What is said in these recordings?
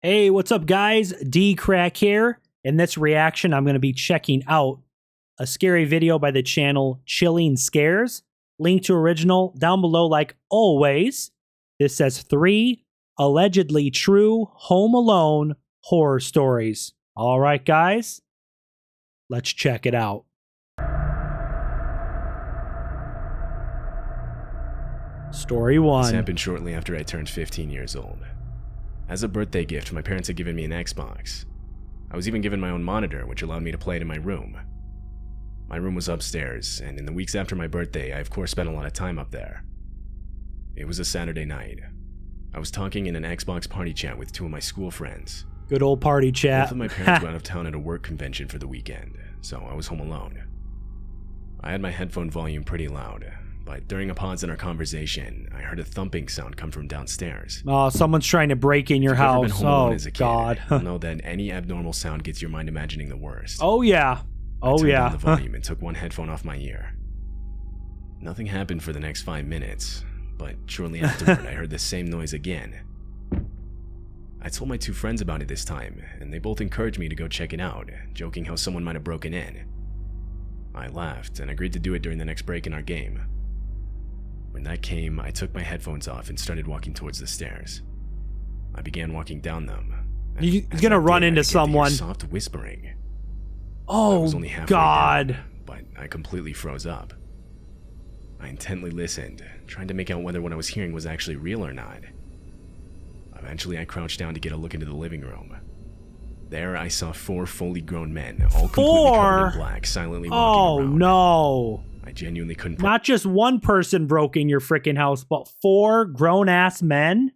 Hey, what's up, guys? DKRACK here. In this reaction, I'm going to be checking out a scary video by the channel Chilling Scares. Link to original down below, like always. This says 3 allegedly true Home Alone horror stories. All right, guys, let's check it out. Story 1. This happened shortly after I turned 15 years old. As a birthday gift, my parents had given me an Xbox. I was even given my own monitor, which allowed me to play it in my room. My room was upstairs, and in the weeks after my birthday, I of course spent a lot of time up there. It was a Saturday night. I was talking in an Xbox party chat with 2 of my school friends. Good old party chat. Both of my parents were out of town at a work convention for the weekend, so I was home alone. I had my headphone volume pretty loud, but during a pause in our conversation, I heard a thumping sound come from downstairs. Oh, someone's trying to break in your If you've ever been house. home alone Oh, as a kid, God. you'll know that any abnormal sound gets your mind imagining the worst. Oh, yeah. I Oh, turned yeah. down the volume and took one headphone off my ear. Nothing happened for the next 5 minutes, but shortly afterward, I heard the same noise again. I told my 2 friends about it this time, and they both encouraged me to go check it out, joking how someone might have broken in. I laughed and agreed to do it during the next break in our game. When that came, I took my headphones off and started walking towards the stairs. I began walking down them. He's gonna run into someone. Soft whispering. I Oh, was only halfway God. down, but I completely froze up. I intently listened, trying to make out whether what I was hearing was actually real or not. Eventually, I crouched down to get a look into the living room. There, I saw 4 fully grown men, all completely covered in black, silently walking around. Oh, no. I genuinely couldn't. Not just one person broke in your freaking house, but 4 grown-ass men?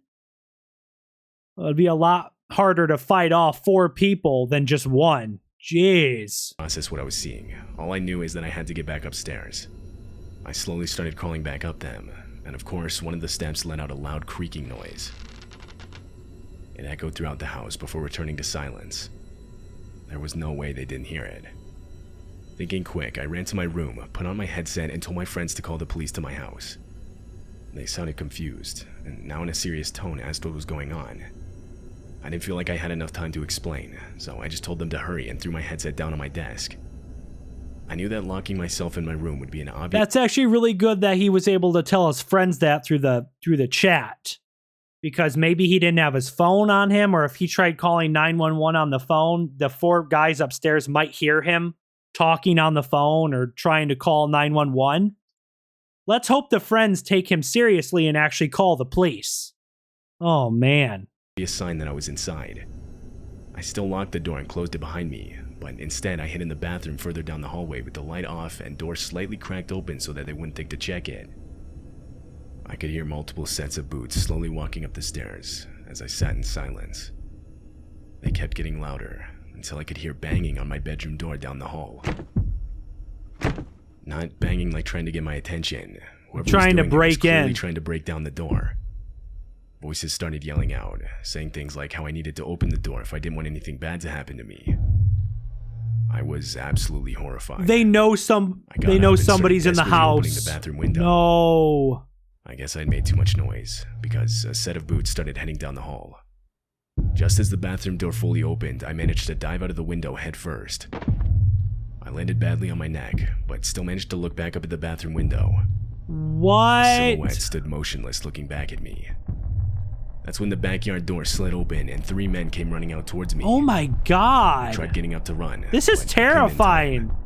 It'd be a lot harder to fight off 4 people than just one. Jeez. Process what I was seeing. All I knew is that I had to get back upstairs. I slowly started crawling back up them, and of course, one of the steps let out a loud creaking noise. It echoed throughout the house before returning to silence. There was no way they didn't hear it. Thinking quick, I ran to my room, put on my headset, and told my friends to call the police to my house. They sounded confused, and now in a serious tone asked what was going on. I didn't feel like I had enough time to explain, so I just told them to hurry and threw my headset down on my desk. I knew that locking myself in my room would be an obvious— That's actually really good that he was able to tell his friends that through the chat. Because maybe he didn't have his phone on him, or if he tried calling 911 on the phone, the 4 guys upstairs might hear him talking on the phone or trying to call 911. Let's hope the friends take him seriously and actually call the police. Oh, man. A sign that I was inside. I still locked the door and closed it behind me, but instead I hid in the bathroom further down the hallway with the light off and door slightly cracked open so that they wouldn't think to check it. I could hear multiple sets of boots slowly walking up the stairs as I sat in silence. They kept getting louder until I could hear banging on my bedroom door down the hall. Not banging like trying to get my attention. Whoever Trying to was doing it was break clearly in. trying to break down the door. Voices started yelling out, saying things like how I needed to open the door if I didn't want anything bad to happen to me. I was absolutely horrified. They know They know somebody's in the house. Opening the bathroom window. No. I guess I'd made too much noise, because a set of boots started heading down the hall. Just as the bathroom door fully opened, I managed to dive out of the window head first. I landed badly on my neck, but still managed to look back up at the bathroom window. What? A silhouette stood motionless looking back at me. That's when the backyard door slid open and 3 men came running out towards me. Oh my God. I tried getting up to run. This is but I came in terrifying. time.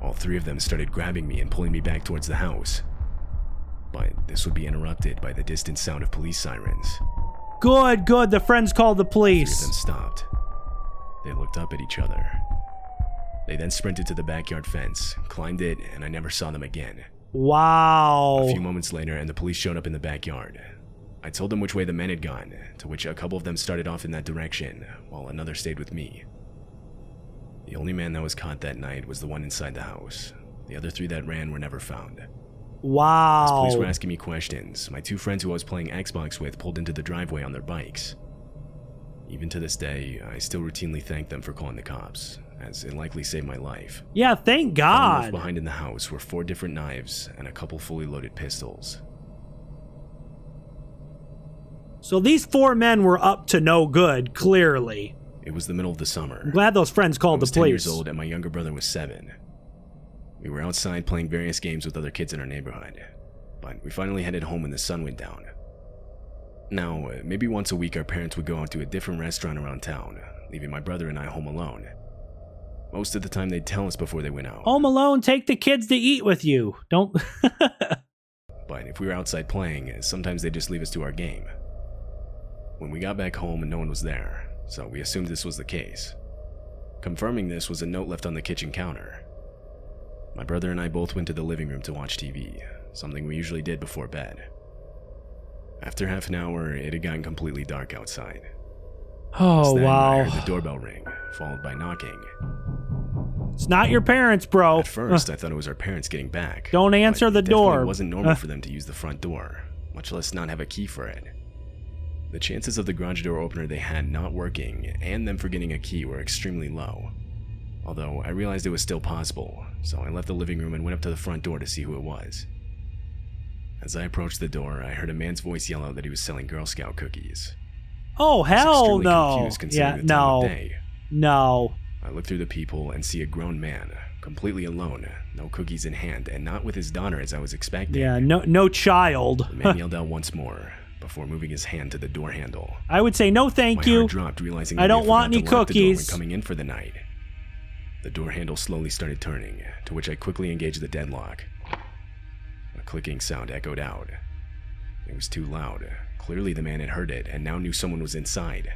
All 3 of them started grabbing me and pulling me back towards the house. But this would be interrupted by the distant sound of police sirens. Good, good. The friends called the 3 of police. them stopped. They looked up at each other. They then sprinted to the backyard fence, climbed it, and I never saw them again. Wow. A few moments later, and the police showed up in the backyard. I told them which way the men had gone, to which a couple of them started off in that direction, while another stayed with me. The only man that was caught that night was the one inside the house. The other 3 that ran were never found. Wow. As police were asking me questions, my 2 friends who I was playing Xbox with pulled into the driveway on their bikes. Even to this day, I still routinely thank them for calling the cops, as it likely saved my life. Yeah, thank Found God. left behind in the house were 4 different knives and a couple fully loaded pistols. So these 4 men were up to no good, clearly. It was the middle of the summer. I'm glad those friends called I was the 10 police. years old and my younger brother was 7. We were outside playing various games with other kids in our neighborhood, but we finally headed home when the sun went down. Now, maybe once a week our parents would go out to a different restaurant around town, leaving my brother and I home alone. Most of the time they'd tell us before they went out. Home alone, take the kids to eat with you. Don't... But if we were outside playing, sometimes they'd just leave us to our game. When we got back home, no one was there, so we assumed this was the case. Confirming this was a note left on the kitchen counter. My brother and I both went to the living room to watch TV, something we usually did before bed. After half an hour, it had gotten completely dark outside. Oh, Then I wow. heard the doorbell ring, followed by knocking. It's not your parents, bro. At first, I thought it was our parents getting back. Don't answer but the it definitely door. wasn't normal for them to use the front door, much less not have a key for it. The chances of the garage door opener they had not working and them forgetting a key were extremely low. Although I realized it was still possible, so I left the living room and went up to the front door to see who it was. As I approached the door, I heard a man's voice yell out that he was selling Girl Scout cookies. Oh, I was hell extremely no. confused considering Yeah, the time of no. day. No. I look through the people and see a grown man, completely alone, no cookies in hand, and not with his daughter as I was expecting. Yeah, no child. The man yelled out once more, before moving his hand to the door handle. I would say no thank My you. heart dropped, realizing I that don't he want forgot any to lock the door when cookies. coming in for the night. The door handle slowly started turning, to which I quickly engaged the deadlock. A clicking sound echoed out. It was too loud. Clearly the man had heard it and now knew someone was inside.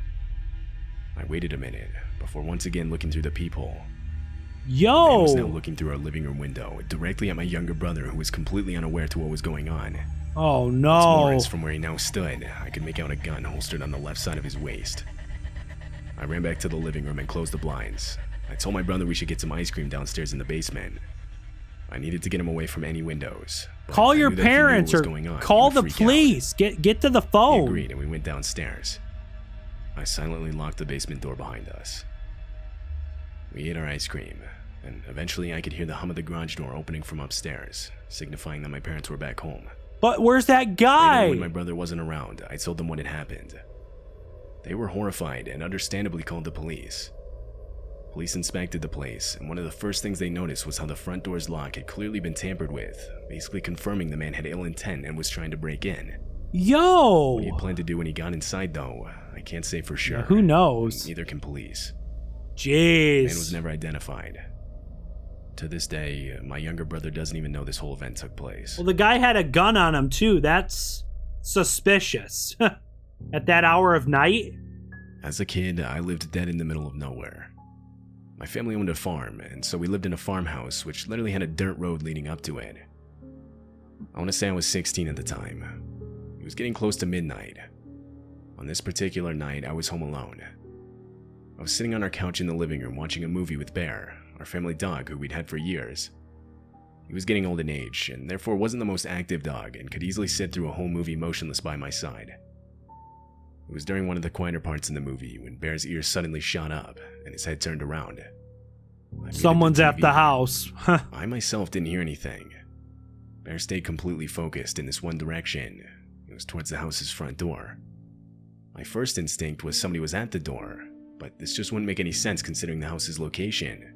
I waited a minute before once again looking through the peephole. The man was now Yo. looking through our living room window, directly at my younger brother, who was completely unaware to what was going on. Oh, What's no. more is, from where he now stood, I could make out a gun holstered on the left side of his waist. I ran back to the living room and closed the blinds. I told my brother we should get some ice cream downstairs in the basement. I needed to get him away from any windows. but Call I your knew that if he knew parents what was or going on, he call would the freak out. police. Get to the He phone. agreed, and we went downstairs. I silently locked the basement door behind us. We ate our ice cream, and eventually I could hear the hum of the garage door opening from upstairs, signifying that my parents were back home. But where's that Later, guy? when my brother wasn't around, I told them what had happened. They were horrified and understandably called the police. Police inspected the place, and one of the first things they noticed was how the front door's lock had clearly been tampered with, basically confirming the man had ill intent and was trying to break in. Yo. What he had planned to do when he got inside, though, I can't say for sure. Who knows? Neither can police. Jeez. The man was never identified. To this day, my younger brother doesn't even know this whole event took place. Well, the guy had a gun on him, too. That's suspicious. At that hour of night? As a kid, I lived dead in the middle of nowhere. My family owned a farm, and so we lived in a farmhouse which literally had a dirt road leading up to it. I want to say I was 16 at the time. It was getting close to midnight. On this particular night, I was home alone. I was sitting on our couch in the living room watching a movie with Bear, our family dog who we'd had for years. He was getting old in age, and therefore wasn't the most active dog and could easily sit through a whole movie motionless by my side. It was during one of the quieter parts in the movie when Bear's ears suddenly shot up and his head turned around. I muted Someone's at TV. the house. I myself didn't hear anything. Bear stayed completely focused in this one direction. It was towards the house's front door. My first instinct was somebody was at the door, but this just wouldn't make any sense considering the house's location.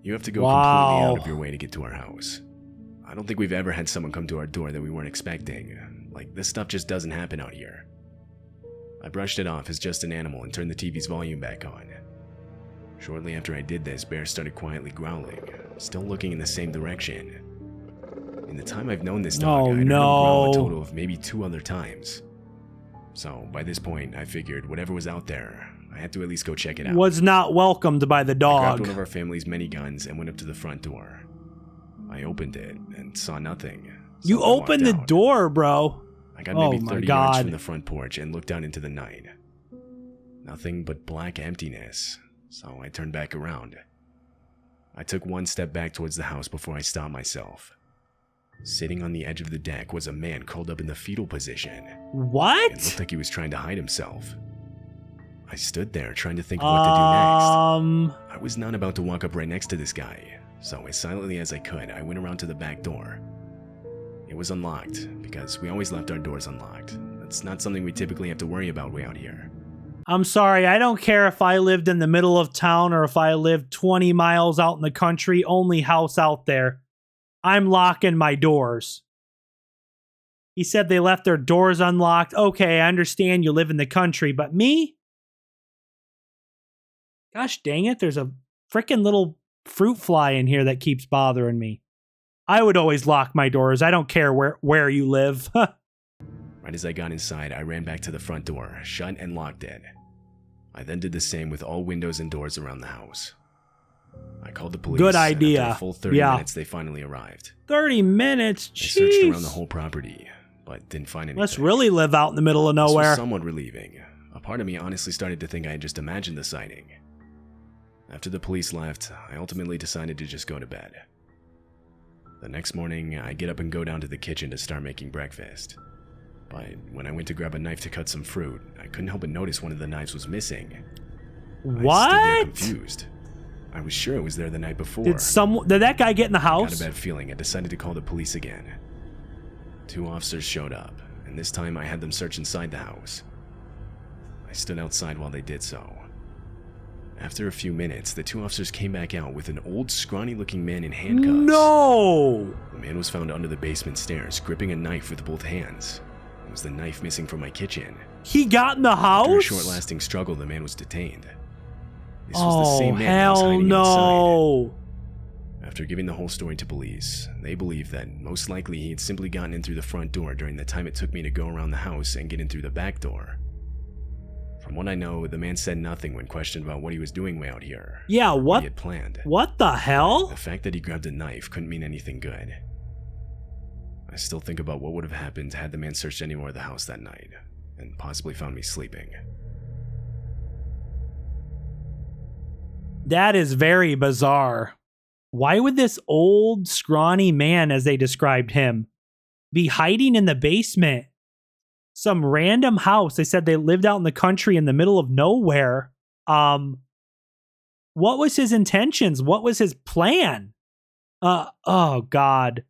You have to go completely out of your way to get to our house. I don't think we've ever had someone come to our door that we weren't expecting. Like, this stuff just doesn't happen out here. I brushed it off as just an animal and turned the TV's volume back on. Shortly after I did this, Bear started quietly growling, still looking in the same direction. In the time I've known this dog, Oh, I'd heard him no. growl a total of maybe 2 other times. So, by this point, I figured whatever was out there, I had to at least go check it out. Was not welcomed by the I grabbed dog. one of our family's many guns and went up to the front door. I opened it and saw nothing. so You I walked opened the out. door, bro. I got Oh maybe my 30 yards God. from the front porch and looked out into the night. Nothing but black emptiness, so I turned back around. I took one step back towards the house before I stopped myself. Sitting on the edge of the deck was a man curled up in the fetal position. It looked What? like he was trying to hide himself. I stood there trying to think of what to do next. I was not about to walk up right next to this guy, so as silently as I could, I went around to the back door. It was unlocked, because we always left our doors unlocked, It's not something we typically have to worry about way out here. I'm sorry, I don't care if I lived in the middle of town or if I lived 20 miles out in the country, only house out there. I'm locking my doors. He said they left their doors unlocked. Okay, I understand you live in the country, but me? Gosh dang it, there's a freaking little fruit fly in here that keeps bothering me. I would always lock my doors. I don't care where you live. Right as I got inside, I ran back to the front door, shut and locked it. I then did the same with all windows and doors around the house. I called the police. Good idea. And after a full 30 minutes, they finally arrived. 30 minutes? They Jeez. searched around the whole property, but didn't find anything. Let's really live out in the middle of nowhere. This was somewhat relieving. A part of me honestly started to think I had just imagined the sighting. After the police left, I ultimately decided to just go to bed. The next morning, I get up and go down to the kitchen to start making breakfast. But when I went to grab a knife to cut some fruit, I couldn't help but notice one of the knives was missing. What? I stood there confused. I was sure it was there the night before. Did that guy get in the house? I got a bad feeling. I decided to call the police again. 2 officers showed up, and this time I had them search inside the house. I stood outside while they did so. After a few minutes, the 2 officers came back out with an old, scrawny-looking man in handcuffs. No! The man was found under the basement stairs, gripping a knife with both hands. It was the knife missing from my kitchen. He got in the house? After a short-lasting struggle, the man was detained. This was the same man that was hell hiding no! outside. After giving the whole story to police, they believe that most likely he had simply gotten in through the front door during the time it took me to go around the house and get in through the back door. From what I know, the man said nothing when questioned about what he was doing way out here. Yeah, what he had planned. What the hell? The fact that he grabbed a knife couldn't mean anything good. I still think about what would have happened had the man searched any more of the house that night, and possibly found me sleeping. That is very bizarre. Why would this old, scrawny man, as they described him, be hiding in the basement? Some random house. They said they lived out in the country in the middle of nowhere. What was his intentions? What was his plan? Oh God.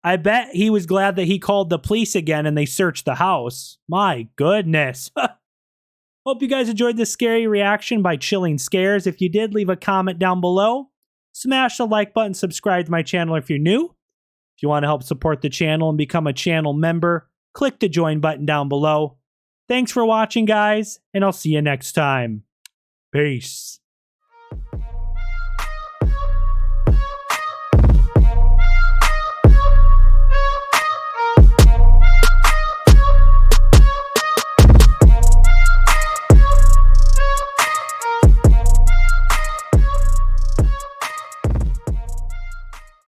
I bet he was glad that he called the police again and they searched the house. My goodness. Hope you guys enjoyed this scary reaction by Chilling Scares. If you did, leave a comment down below. Smash the like button, subscribe to my channel if you're new. If you want to help support the channel and become a channel member, click the join button down below. Thanks for watching, guys, and I'll see you next time. Peace.